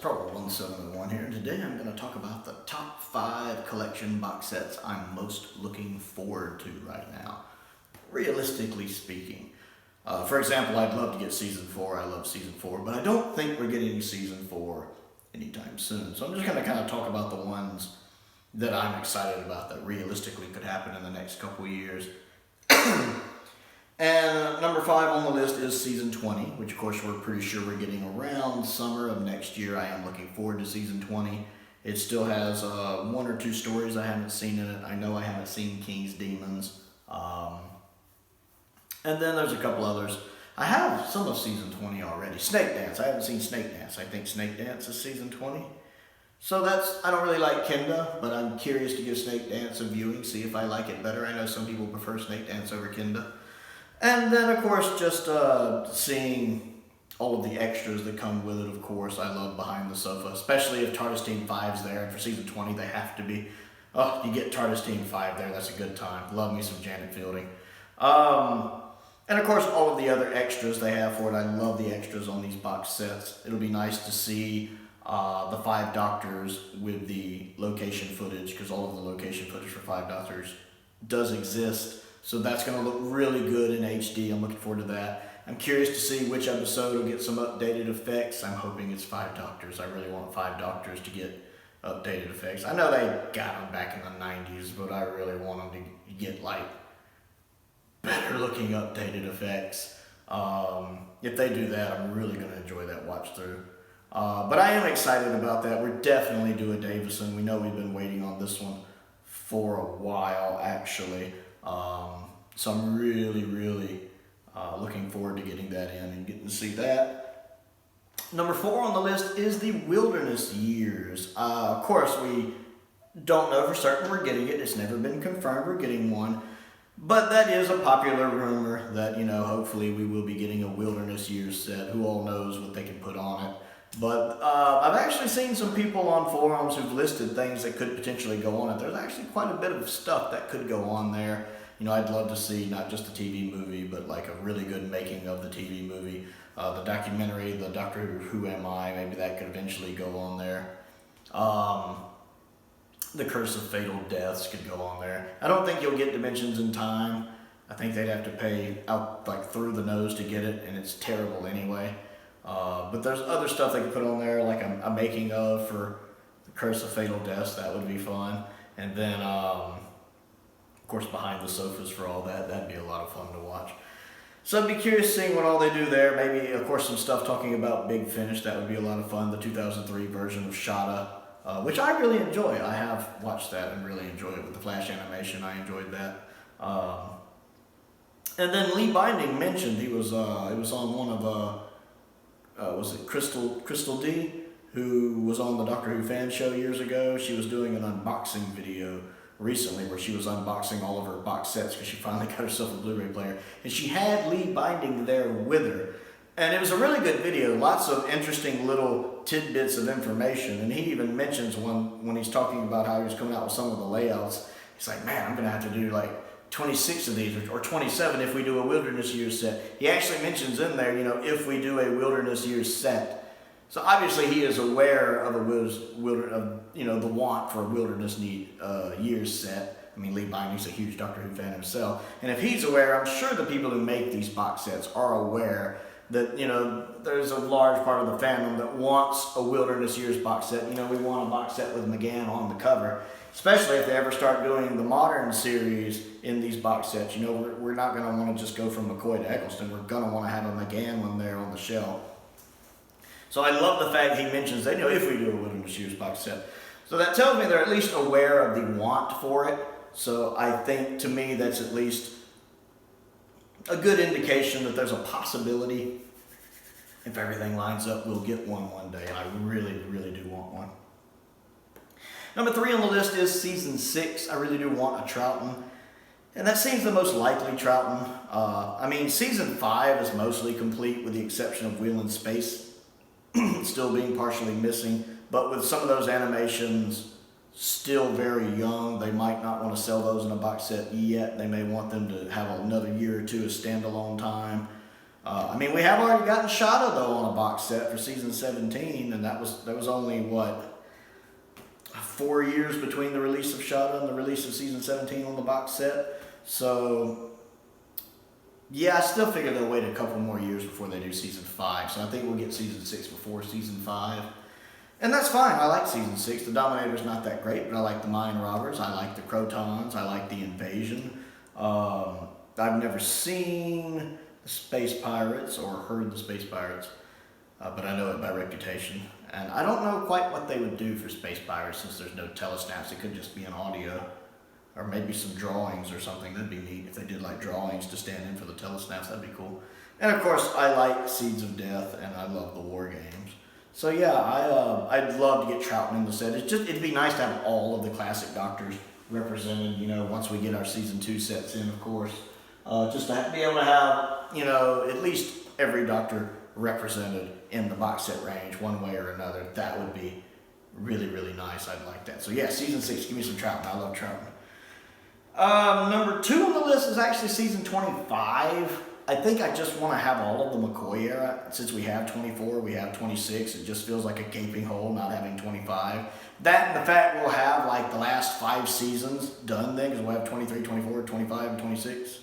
Prowl 171 here. Today I'm going to talk about the top 5 collection box sets I'm most looking forward to right now, realistically speaking. For example, I'd love to get Season 4. I love Season 4, but I don't think we're getting Season 4 anytime soon. So I'm just going to kind of talk about the ones that I'm excited about that realistically could happen in the next couple of years. And number 5 on the list is Season 20, which of course we're pretty sure we're getting around summer of next year. I am looking forward to Season 20. It still has 1 or 2 stories I haven't seen in it. I know I haven't seen King's Demons. And then there's a couple others. I have some of Season 20 already. Snake Dance. I haven't seen Snake Dance. I think Snake Dance is Season 20. So I don't really like Kenda, but I'm curious to give Snake Dance a viewing, see if I like it better. I know some people prefer Snake Dance over Kenda. And then, of course, just seeing all of the extras that come with it, of course. I love Behind the Sofa, especially if TARDIS Team 5's there. And for Season 20, they have to be. Oh, you get TARDIS Team 5 there. That's a good time. Love me some Janet Fielding. And, of course, all of the other extras they have for it. I love the extras on these box sets. It'll be nice to see the 5 Doctors with the location footage, because all of the location footage for 5 Doctors does exist. So that's going to look really good in HD. I'm looking forward to that. I'm curious to see which episode will get some updated effects. I'm hoping it's 5 Doctors. I really want 5 Doctors to get updated effects. I know they got them back in the 90s, but I really want them to get like better looking updated effects. If they do that, I'm really going to enjoy that watch through. But I am excited about that. We're definitely doing Davison. We know we've been waiting on this one for a while, actually. So I'm really looking forward to getting that in and getting to see that. Number 4 on the list is the Wilderness Years. Of course, we don't know for certain we're getting it. It's never been confirmed we're getting one. But that is a popular rumor that, hopefully we will be getting a Wilderness Years set. Who all knows what they can put on it. But I've actually seen some people on forums who've listed things that could potentially go on it. There's actually quite a bit of stuff that could go on there. I'd love to see not just a TV movie, but like a really good making of the TV movie. The documentary, the Doctor Who Am I, maybe that could eventually go on there. The Curse of Fatal Deaths could go on there. I don't think you'll get Dimensions in Time. I think they'd have to pay out like through the nose to get it, and it's terrible anyway. But there's other stuff they could put on there, like a making of for the Curse of Fatal Deaths. That would be fun. And then, of course, Behind the Sofas for all that. That'd be a lot of fun to watch. So I'd be curious seeing what all they do there. Maybe, of course, some stuff talking about Big Finish. That would be a lot of fun. The 2003 version of Shada, which I really enjoy. I have watched that and really enjoyed it with the Flash animation. I enjoyed that. And then Lee Binding mentioned he was on one of was it Crystal D, who was on the Doctor Who fan show years ago. She was doing an unboxing video recently where she was unboxing all of her box sets because she finally got herself a Blu-ray player. And she had Lee Binding there with her. And it was a really good video, lots of interesting little tidbits of information. And he even mentions when he's talking about how he was coming out with some of the layouts, he's like, man, I'm going to have to do like 26 of these or 27 if we do a Wilderness Years set. He actually mentions in there, if we do a Wilderness Years set. So obviously he is aware of the want for a Wilderness Years set. I mean, Lee Binding's a huge Doctor Who fan himself. And if he's aware, I'm sure the people who make these box sets are aware that, there's a large part of the fandom that wants a Wilderness Years box set. We want a box set with McGann on the cover. Especially if they ever start doing the modern series in these box sets. We're not going to want to just go from McCoy to Eccleston. We're going to want to have a McGann one there on the shelf. So I love the fact he mentions that, if we do a Wilderness Years box set. So that tells me they're at least aware of the want for it. So I think, to me, that's at least a good indication that there's a possibility, if everything lines up, we'll get one day. I really do want one. Number 3 on the list is Season 6. I really do want a Troughton. And that seems the most likely Troughton. Season 5 is mostly complete with the exception of Wheel in Space still being partially missing. But with some of those animations still very young, they might not want to sell those in a box set yet. They may want them to have another year or two of standalone time. I mean, we have already gotten Shada though on a box set for season 17, and that was only what, 4 years between the release of Shada and the release of season 17 on the box set. So yeah, I still figure they'll wait a couple more years before they do season 5. So I think we'll get season 6 before season 5. And that's fine. I like season 6. The Dominator's not that great, but I like the Mine Robbers. I like the Crotons. I like the Invasion. I've never seen the Space Pirates or heard the Space Pirates, but I know it by reputation. And I don't know quite what they would do for Space Pirates since there's no telesnaps. It could just be an audio or maybe some drawings or something. That'd be neat if they did like drawings to stand in for the telesnaps. That'd be cool. And of course, I like Seeds of Death and I love the War Games. So yeah, I'd love to get Troutman in the set. It'd be nice to have all of the classic Doctors represented, once we get our season 2 sets in, of course. Just to be able to have, at least every Doctor represented in the box set range one way or another. That would be really, really nice. I'd like that. So yeah, season 6, give me some Troutman. I love Troutman. Number 2 on the list is actually season 25. I think I just want to have all of the McCoy era. Since we have 24, we have 26. It just feels like a gaping hole not having 25. That and the fact we'll have like the last 5 seasons done then, because we'll have 23, 24, 25, and 26.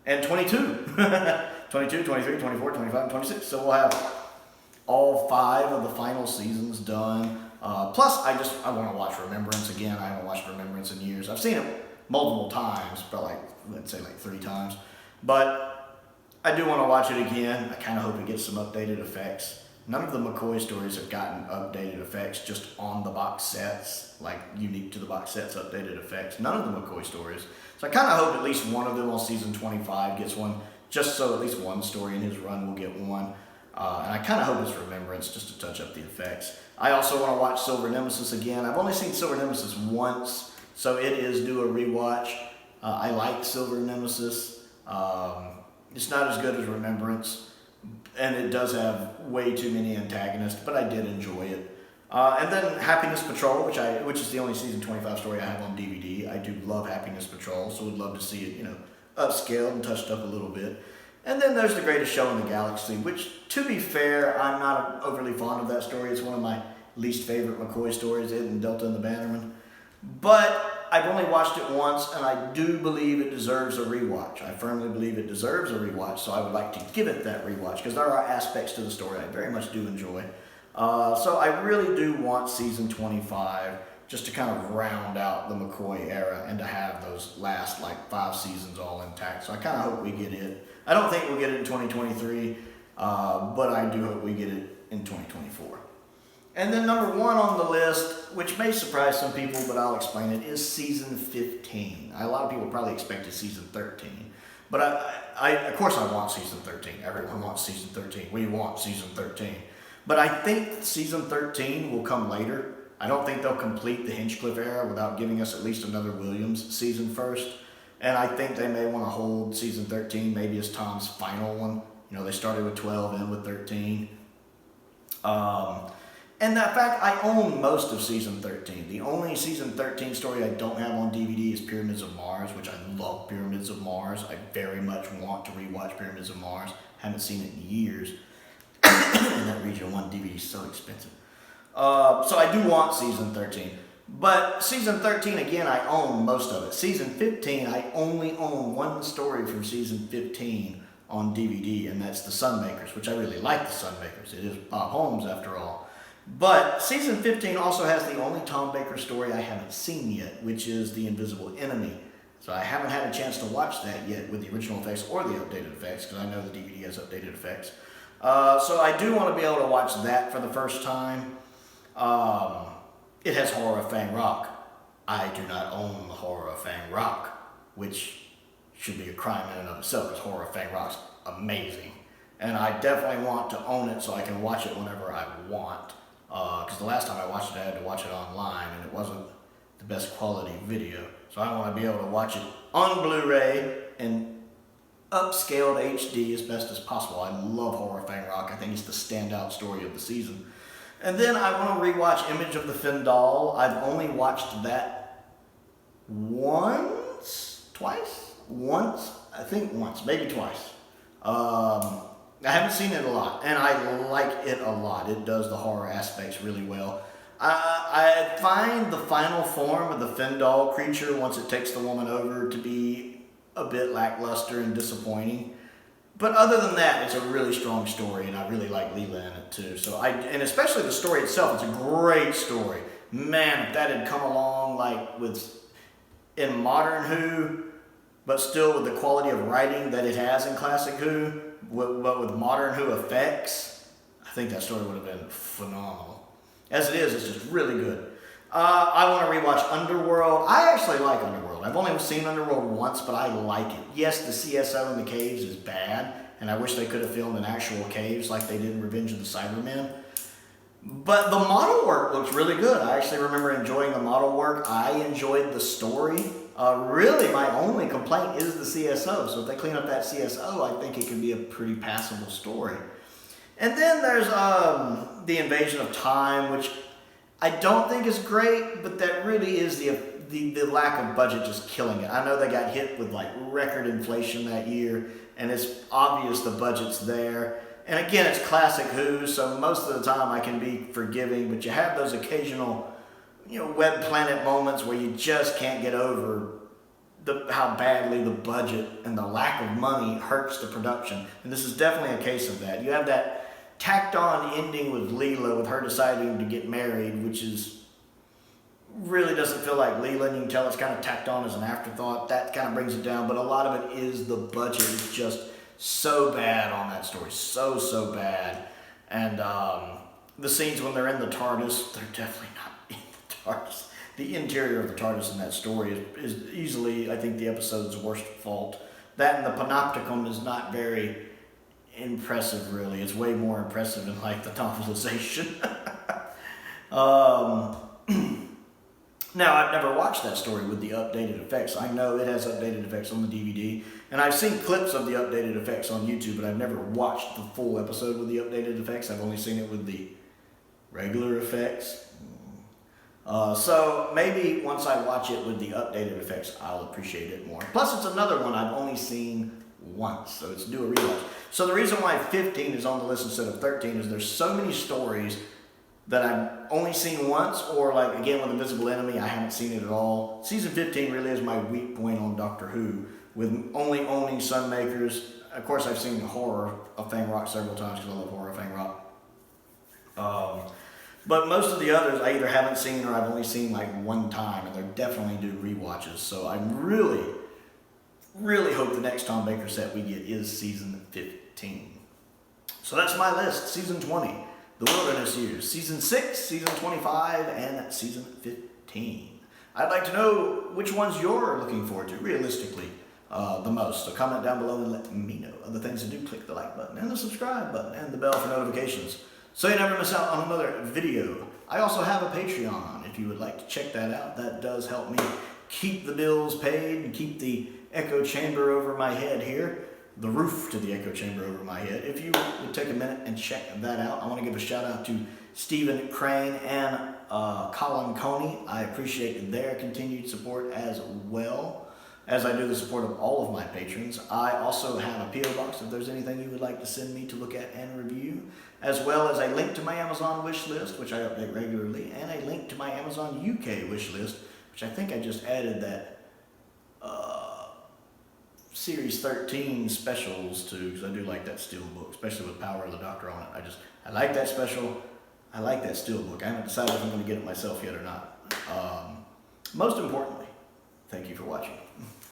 And 22. 22, 23, 24, 25, and 26. So we'll have all 5 of the final seasons done. Plus, I want to watch Remembrance again. I haven't watched Remembrance in years. I've seen it multiple times, but let's say 3 times. But I do want to watch it again. I kind of hope it gets some updated effects. None of the McCoy stories have gotten updated effects just on the box sets, like unique to the box sets, updated effects. None of the McCoy stories. So I kind of hope at least one of them on season 25 gets one, just so at least one story in his run will get one. And I kind of hope it's Remembrance, just to touch up the effects. I also want to watch Silver Nemesis again. I've only seen Silver Nemesis once, so it is due a rewatch. I like Silver Nemesis. It's not as good as Remembrance, and it does have way too many antagonists, but I did enjoy it. And then Happiness Patrol, which is the only season 25 story I have on DVD. I do love Happiness Patrol, so would love to see it, upscaled and touched up a little bit. And then there's The Greatest Show in the Galaxy, which, to be fair, I'm not overly fond of that story. It's one of my least favorite McCoy stories, it and Delta and the Bannerman. But I've only watched it once, and I do believe it deserves a rewatch. I firmly believe it deserves a rewatch, so I would like to give it that rewatch, because there are aspects to the story I very much do enjoy. So I really do want season 25 just to kind of round out the McCoy era and to have those last 5 seasons all intact. So I kind of hope we get it. I don't think we'll get it in 2023, but I do hope we get it in 2024. And then number 1 on the list, which may surprise some people, but I'll explain it, is season 15. A lot of people probably expected season 13. But of course I want season 13. Everyone wants season 13. We want season 13. But I think season 13 will come later. I don't think they'll complete the Hinchcliffe era without giving us at least another Williams season first. And I think they may want to hold season 13 maybe as Tom's final one. They started with 12 and with 13. And that fact, I own most of season 13. The only season 13 story I don't have on DVD is Pyramids of Mars, which I love Pyramids of Mars. I very much want to rewatch Pyramids of Mars. Haven't seen it in years. And that Region 1 DVD is so expensive. So I do want season 13. But season 13, again, I own most of it. Season 15, I only own one story from season 15 on DVD, and that's The Sunmakers, which I really like The Sunmakers. It is Bob Holmes, after all. But season 15 also has the only Tom Baker story I haven't seen yet, which is The Invisible Enemy. So I haven't had a chance to watch that yet with the original effects or the updated effects, because I know the DVD has updated effects. So I do want to be able to watch that for the first time. It has Horror of Fang Rock. I do not own the Horror of Fang Rock, which should be a crime in and of itself, because Horror of Fang Rock's amazing. And I definitely want to own it so I can watch it whenever I want. Because the last time I watched it, I had to watch it online, and it wasn't the best quality video. So I want to be able to watch it on Blu-ray and upscaled HD as best as possible. I love Horror of Fang Rock. I think it's the standout story of the season. And then I want to rewatch Image of the Fendal. I've only watched that once, maybe twice. I haven't seen it a lot, and I like it a lot. It does the horror aspects really well. I find the final form of the Fendal creature, once it takes the woman over, to be a bit lackluster and disappointing. But other than that, it's a really strong story, and I really like Leela in it too. And especially the story itself, it's a great story. Man, if that had come along like in modern Who, but still with the quality of writing that it has in classic Who, but with modern Who effects, I think that story would have been phenomenal. As it is, it's just really good. I want to rewatch Underworld. I actually like Underworld. I've only seen Underworld once, but I like it. Yes, the CSO in the caves is bad, and I wish they could have filmed in actual caves like they did in Revenge of the Cybermen. But the model work looks really good. I actually remember enjoying the model work. I enjoyed the story. Really, my only complaint is the CSO. So if they clean up that CSO, I think it could be a pretty passable story. And then there's the Invasion of Time, which I don't think is great, but that really is the lack of budget just killing it. I know they got hit with like record inflation that year, and it's obvious the budget's there. And again, it's classic Who, so most of the time I can be forgiving, but you have those occasional, Web Planet moments where you just can't get over how badly the budget and the lack of money hurts the production. And this is definitely a case of that. You have that tacked on ending with Leela, with her deciding to get married, which really doesn't feel like Leela, and you can tell it's kind of tacked on as an afterthought. That kind of brings it down, but a lot of it is the budget is just so bad on that story, so bad. And the scenes when they're in the TARDIS, they're definitely not in the TARDIS. The interior of the TARDIS in that story is easily, I think, the episode's worst fault. That and the Panopticon is not very impressive, really. It's way more impressive in like the novelization. Now, I've never watched that story with the updated effects. I know it has updated effects on the DVD, and I've seen clips of the updated effects on YouTube, but I've never watched the full episode with the updated effects. I've only seen it with the regular effects. So maybe once I watch it with the updated effects, I'll appreciate it more. Plus, it's another one I've only seen once, so it's due a rewatch. So the reason why 15 is on the list instead of 13 is there's so many stories that I've only seen once, or like again with Invisible Enemy, I haven't seen it at all. Season 15 really is my weak point on Doctor Who, with only owning Sunmakers. Of course, I've seen Horror of Fang Rock several times because I love Horror of Fang Rock. But most of the others I either haven't seen or I've only seen like one time, and they're definitely due rewatches. So I really hope the next Tom Baker set we get is season 15. So that's my list. Season 20, The Wilderness Years. Season 6, season 25, and season 15. I'd like to know which ones you're looking forward to, realistically, the most. So comment down below and let me know. Other things to do, click the like button and the subscribe button and the bell for notifications, so you never miss out on another video. I also have a Patreon if you would like to check that out. That does help me keep the bills paid and keep the echo chamber over my head here, the roof to the echo chamber over my head. If you would take a minute and check that out. I want to give a shout out to Stephen Crane and Colin Coney. I appreciate their continued support as well as I do the support of all of my patrons. I also have a P.O. box if there's anything you would like to send me to look at and review, as well as a link to my Amazon wish list, which I update regularly, and a link to my Amazon UK wish list, which I think I just added that Series 13 specials to, because I do like that steel book, especially with Power of the Doctor on it. I like that special. I like that steel book. I haven't decided if I'm going to get it myself yet or not. Most importantly, thank you for watching.